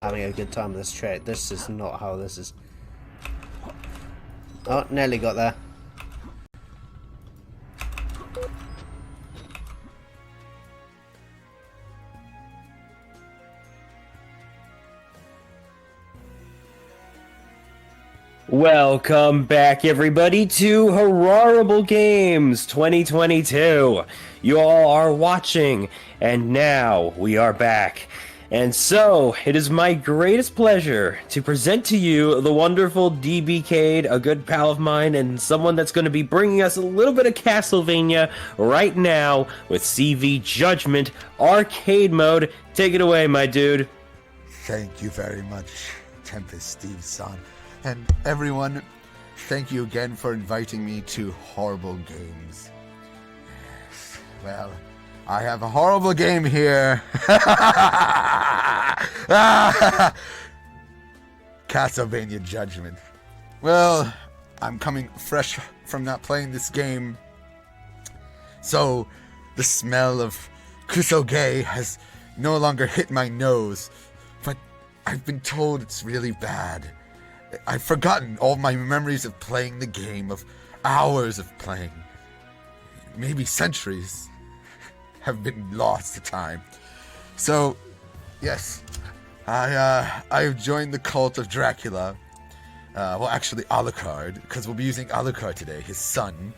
Having a good time with this trick. This is not how this is. Oh, nearly got there. Welcome back, everybody, to Horrible Games 2022. You all are watching, and now we are back. And so, it is my greatest pleasure to present to you the wonderful DBcade, a good pal of mine, and someone that's going to be bringing us a little bit of Castlevania right now with CV Judgment Arcade Mode. Take it away, my dude. Thank you very much, Tempest Steve-san. And everyone, thank you again for inviting me to Horrible Games. Yes, well, I have a horrible game here. Castlevania Judgment. Well, I'm coming fresh from not playing this game. So, the smell of Kusoge has no longer hit my nose. But I've been told it's really bad. I've forgotten all my memories of playing the game, of hours of playing. Maybe centuries have been lost to time. So, yes, I've joined the cult of Dracula. Well, actually, Alucard, because we'll be using Alucard today, his son.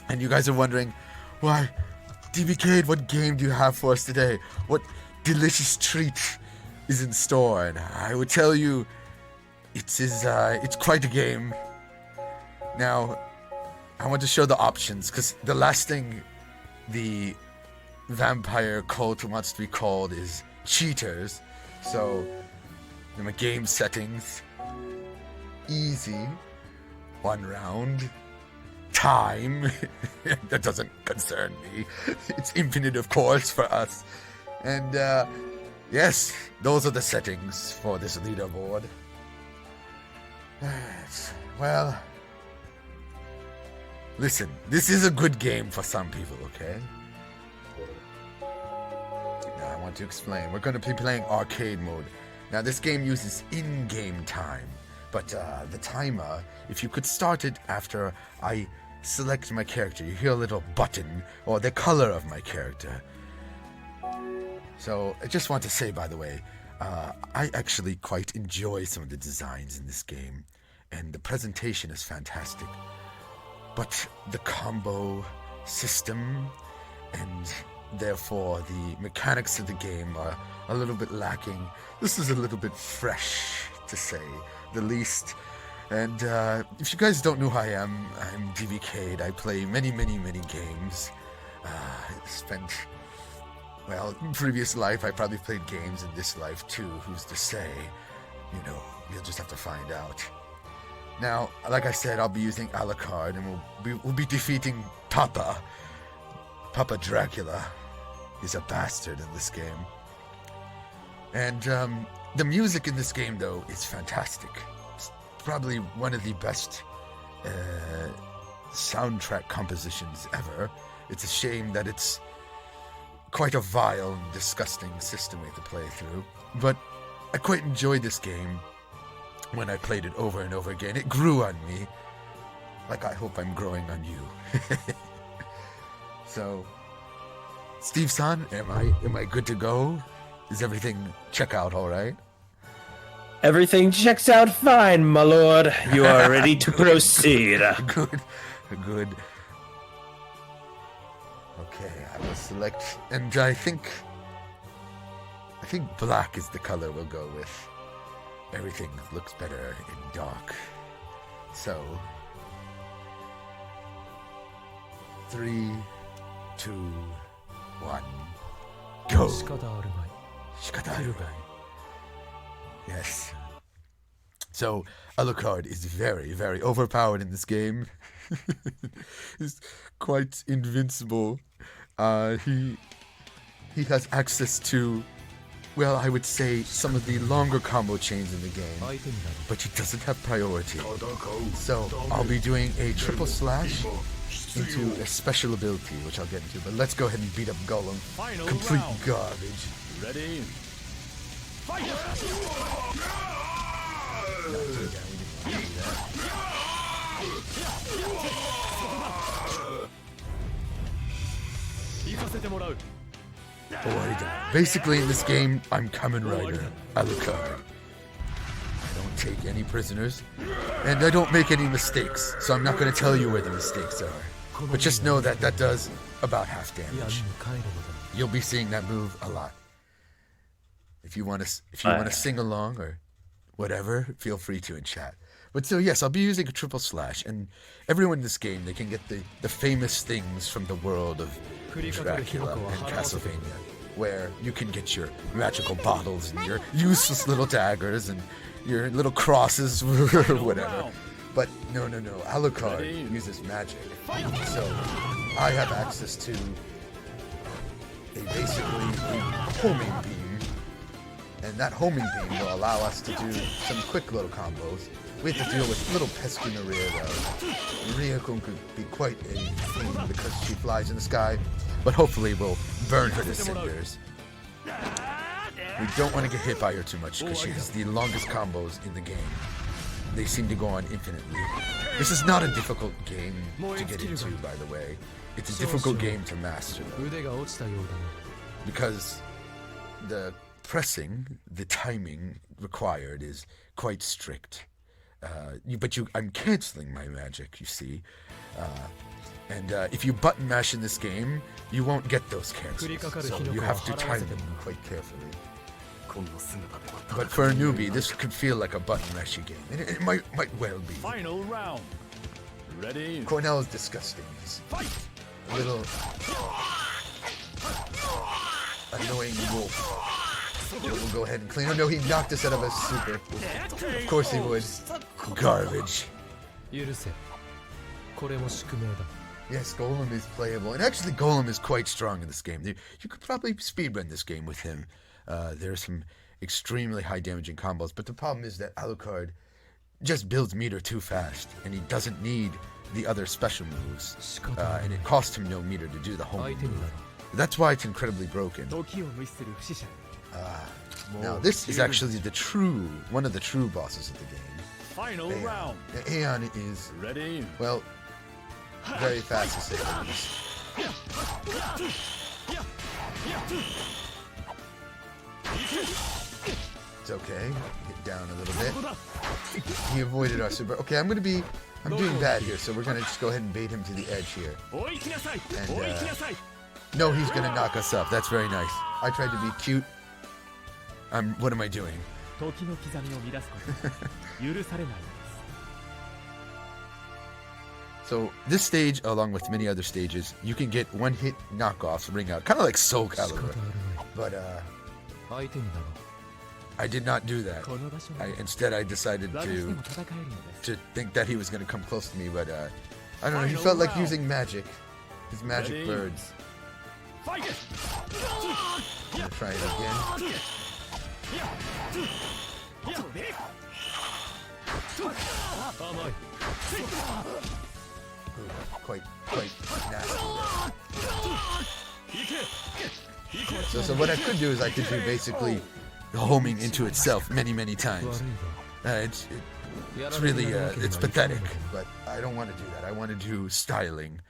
And you guys are wondering, why, DBcade, what game do you have for us today? What delicious treat is in store? And I would tell you, it's quite a game. Now, I want to show the options, because the last thing the vampire cult wants to be called is cheaters. So, in my game settings, easy, 1 round, time, that doesn't concern me. It's infinite, of course, for us. And, yes, those are the settings for this leaderboard. Well, listen, this is a good game for some people, okay? Now, I want to explain. We're going to be playing arcade mode. Now, this game uses in-game time, but the timer, if you could start it after I select my character, you hear a little button, or the color of my character. So, I just want to say, by the way, I actually quite enjoy some of the designs in this game, and the presentation is fantastic. But the combo system, and therefore the mechanics of the game, are a little bit lacking. This is a little bit fresh, to say the least. And if you guys don't know who I am, I'm DBcade. I play many games. Well, in previous life, I probably played games in this life too. Who's to say? You know, you'll just have to find out. Now, like I said, I'll be using Alucard, and we'll be defeating Papa Dracula. He's a bastard in this game. And the music in this game, though, is fantastic. It's probably one of the best soundtrack compositions ever. It's a shame that it's quite a vile and disgusting system we have to play through. But I quite enjoyed this game when I played it over and over again. It grew on me, like I hope I'm growing on you. So, Steve-san, am I good to go? Is everything check out all right? Everything checks out fine, my lord. You are ready to proceed. Good. Okay, I will select, and I think black is the color we'll go with. Everything looks better in dark. So, 3, 2, 1, go. Shikadaru. Yes. So, Alucard is very overpowered in this game. He's quite invincible. He has access to, well, I would say some of the longer combo chains in the game, but he doesn't have priority. So I'll be doing a triple slash into a special ability, which I'll get into. But let's go ahead and beat up Gollum. Complete garbage. Ready? Basically, in this game, I'm Kamen Rider Alucard. I don't take any prisoners, and I don't make any mistakes, so I'm not going to tell you where the mistakes are. But just know that that does about half damage. You'll be seeing that move a lot. If you want to sing along or whatever, feel free to in chat. But so yes, I'll be using a triple slash, and everyone in this game, they can get the famous things from the world of Dracula and Castlevania, where you can get your magical bottles and your useless little daggers and your little crosses or whatever. But no, Alucard uses magic. So I have access to basically a homing beam, and that homing beam will allow us to do some quick little combos. We have to deal with little pesky Maria though. Maria-kun could be quite a thing because she flies in the sky, but hopefully we'll burn her to cinders. We don't want to get hit by her too much because she has the longest combos in the game. They seem to go on infinitely. This is not a difficult game to get into, by the way. It's a difficult game to master, though. Because the pressing, the timing required is quite strict. I'm canceling my magic, you see. And if you button mash in this game, you won't get those cancels. So you have to time them quite carefully. But for a newbie, this could feel like a button mashy game. And it might well be. Final round. Ready? Cornell is disgusting. He's a little annoying wolf. We'll go ahead and clean. Oh no, he knocked us out of a super. Of course he would. Garbage. Yes, Golem is playable. And actually, Golem is quite strong in this game. You could probably speedrun this game with him. There are some extremely high damaging combos, but the problem is that Alucard just builds meter too fast, and he doesn't need the other special moves, and it costs him no meter to do the home move. That's why it's incredibly broken. Now this is actually one of the true bosses of the game. Final round. Aeon is ready. Well, very fast to say the least. It's okay. Get down a little bit. He avoided our super. Okay, I'm doing bad here, so we're gonna just go ahead and bait him to the edge here. And no, he's gonna knock us up. That's very nice. I tried to be cute. What am I doing? So this stage, along with many other stages, you can get one-hit knockoffs, ring out, kind of like Soul Calibur. But I did not do that. Instead, I decided to think that he was going to come close to me, but I don't know. He felt like using magic, his magic birds. I'm gonna try it again. Quite nasty. So what I could do is I could do basically homing into itself many times. It's really it's pathetic, but I don't want to do that. I want to do styling,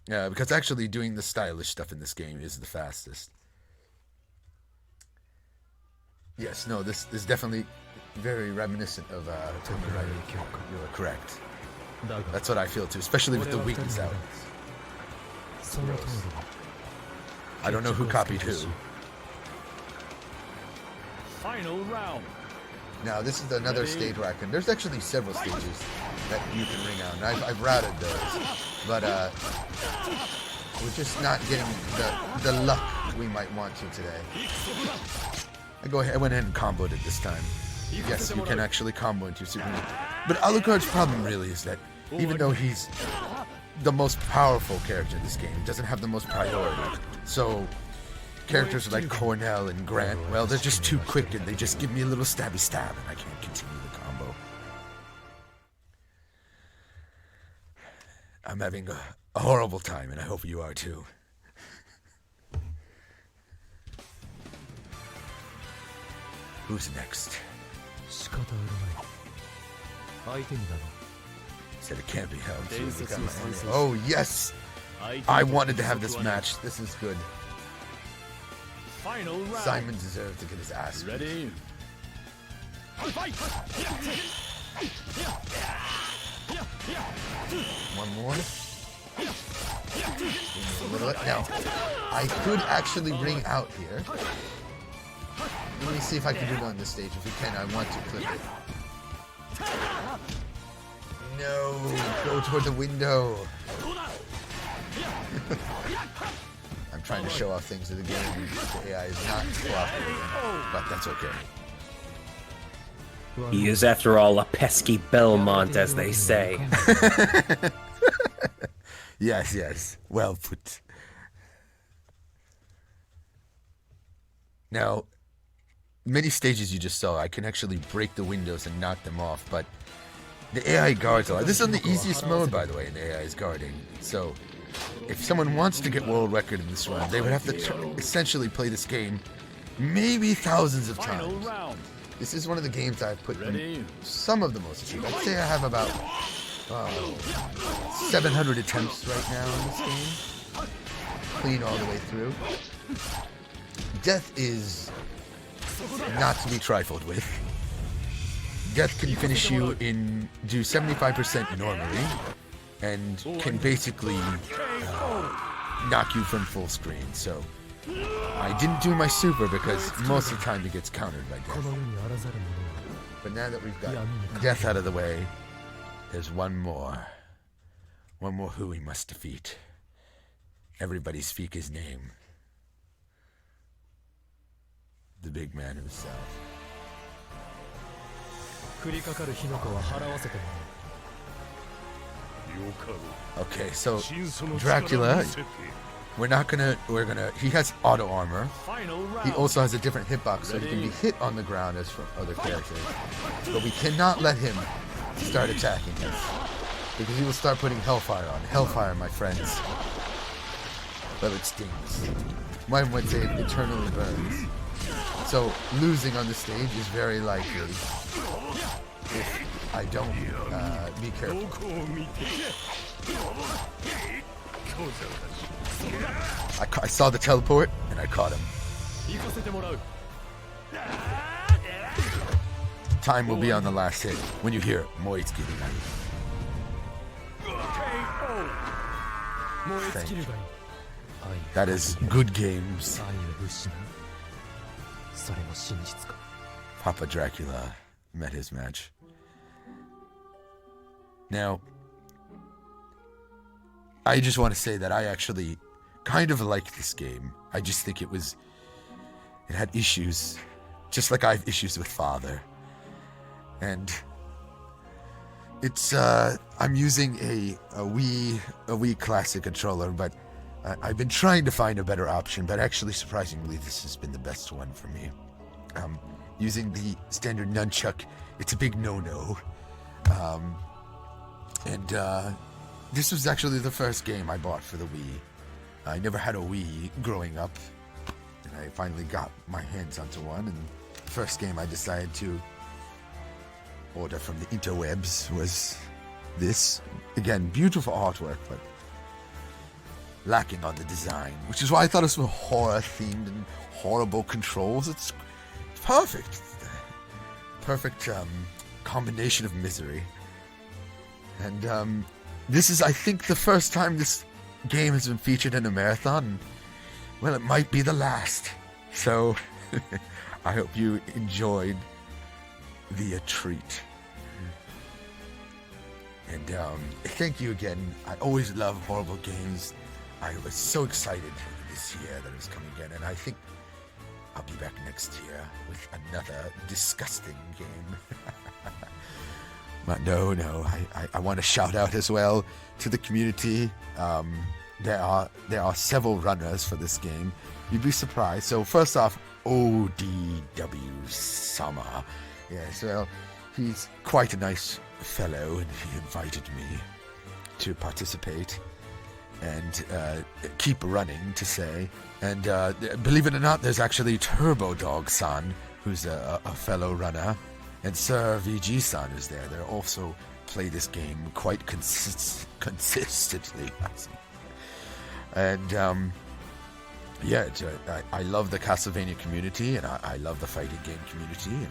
because actually doing the stylish stuff in this game is the fastest. Yes, no, this is definitely very reminiscent of Tomb Raider. You are correct. That's what I feel too, especially with the weakness out. I don't know who copied who. Final round. Now this is another stage where there's actually several stages that you can ring out, and I've routed those, but we're just not getting the luck we might want to today. I went ahead and comboed it this time. Yes, you can actually combo into your super move. But Alucard's problem really is that even though he's the most powerful character in this game, he doesn't have the most priority. So characters like Cornell and Grant, well, they're just too quick and they just give me a little stabby stab and I can't continue the combo. I'm having a horrible time and I hope you are too. Who's next? 仕方あるまい相手にだろ Said it can't be held. So Days we got of my- suspense. oh yes! I wanted to have this match. This is good. Final round. Simon deserved to get his ass beat. Ready? Fight! One more. Now, I could actually ring out here. Let me see if I can do it on this stage. If we can, I want to clip it. No, go toward the window. I'm trying to show off things in the game. The AI is not cooperating, but that's okay. He is, after all, a pesky Belmont, as they say. Yes, yes. Well put. Now, many stages you just saw, I can actually break the windows and knock them off, but the AI guards are... This is on the easiest mode, by the way, in the AI's guarding. So, if someone wants to get world record in this run, they would have to essentially play this game maybe thousands of Final times. round. This is one of the games I've put Ready? in some of the most achieved. I'd say I have about 700 attempts right now in this game. Clean all the way through. Death is not to be trifled with. Death can finish you in, do 75% normally, and can basically knock you from full screen. So I didn't do my super because most of the time it gets countered by death. この世にあらざる者は But now that we've got death out of the way, there's one more. One more who we must defeat. Everybody speak his name. The big man himself. 降りかかる火の粉は払わせてもらう Okay, so Dracula, he has auto armor. Final He round. also has a different hitbox, so he can be hit on the ground as from other characters. But we cannot let him start attacking us, because he will start putting Hellfire on. Hellfire, my friends. Well, it stings. Mine would say it eternally burns. So losing on the stage is very likely if I don't be careful. I saw the teleport and I caught him. 行かせてもらう Time will be on the last hit when you hear Moitsuki. KO. 燃え尽きるがいい That is good games. 愛を失うそれも真実か Papa Dracula met his match. Now, I just want to say that I actually kind of like this game. I just think it had issues, just like I have issues with Father. And it's, I'm using a Wii Classic controller, but I've been trying to find a better option, but actually, surprisingly, this has been the best one for me. Using the standard nunchuck, it's a big no-no. This was actually the first game I bought for the Wii. I never had a Wii growing up, and I finally got my hands onto one, and the first game I decided to order from the interwebs was this. Again, beautiful artwork, but lacking on the design, which is why I thought it was horror-themed and horrible controls. It's perfect. Perfect combination of misery. And this is, I think, the first time this game has been featured in a marathon. Well, it might be the last. So, I hope you enjoyed the treat. And thank you again. I always love horrible games. I was so excited this year that it was coming again, and I think I'll be back next year with another disgusting game. But no, I want to shout out as well to the community. There are several runners for this game. You'd be surprised. So first off, ODW Sama. Yes, well, he's quite a nice fellow, and he invited me to participate and keep running, to say. And believe it or not, there's actually Turbo Dog San, who's a fellow runner, and Sir VG-san is there. They also play this game quite consistently. And yeah, I love the Castlevania community, and I love the fighting game community, and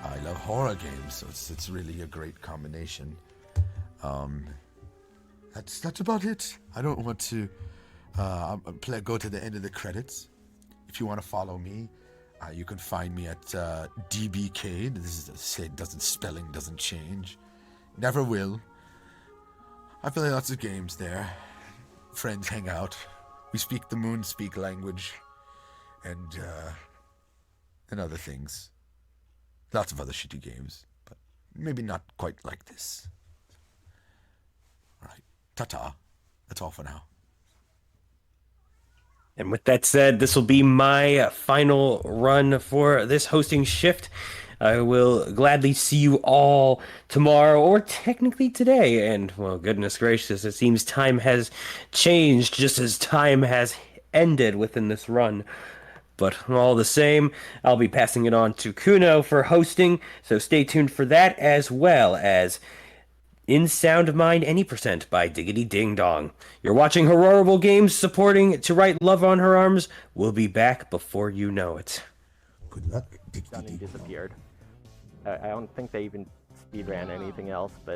I love horror games, so it's really a great combination. That's about it. I don't want to go to the end of the credits. If you want to follow me, you can find me at DBcade. This is spelling doesn't change. Never will. I play lots of games there. Friends hang out. We speak the moon speak language, and other things. Lots of other shitty games, but maybe not quite like this. All right, ta-ta. That's all for now. And with that said, this will be my final run for this hosting shift. I will gladly see you all tomorrow, or technically today. And, well, goodness gracious, it seems time has changed just as time has ended within this run. But all the same, I'll be passing it on to Kuno for hosting, so stay tuned for that, as well as In Sound Mind Any Percent by Diggity Ding Dong. You're watching Horrible Games, supporting To Write Love on Her Arms. We'll be back before you know it. Good luck. Disappeared. I don't think they even speedran anything else, but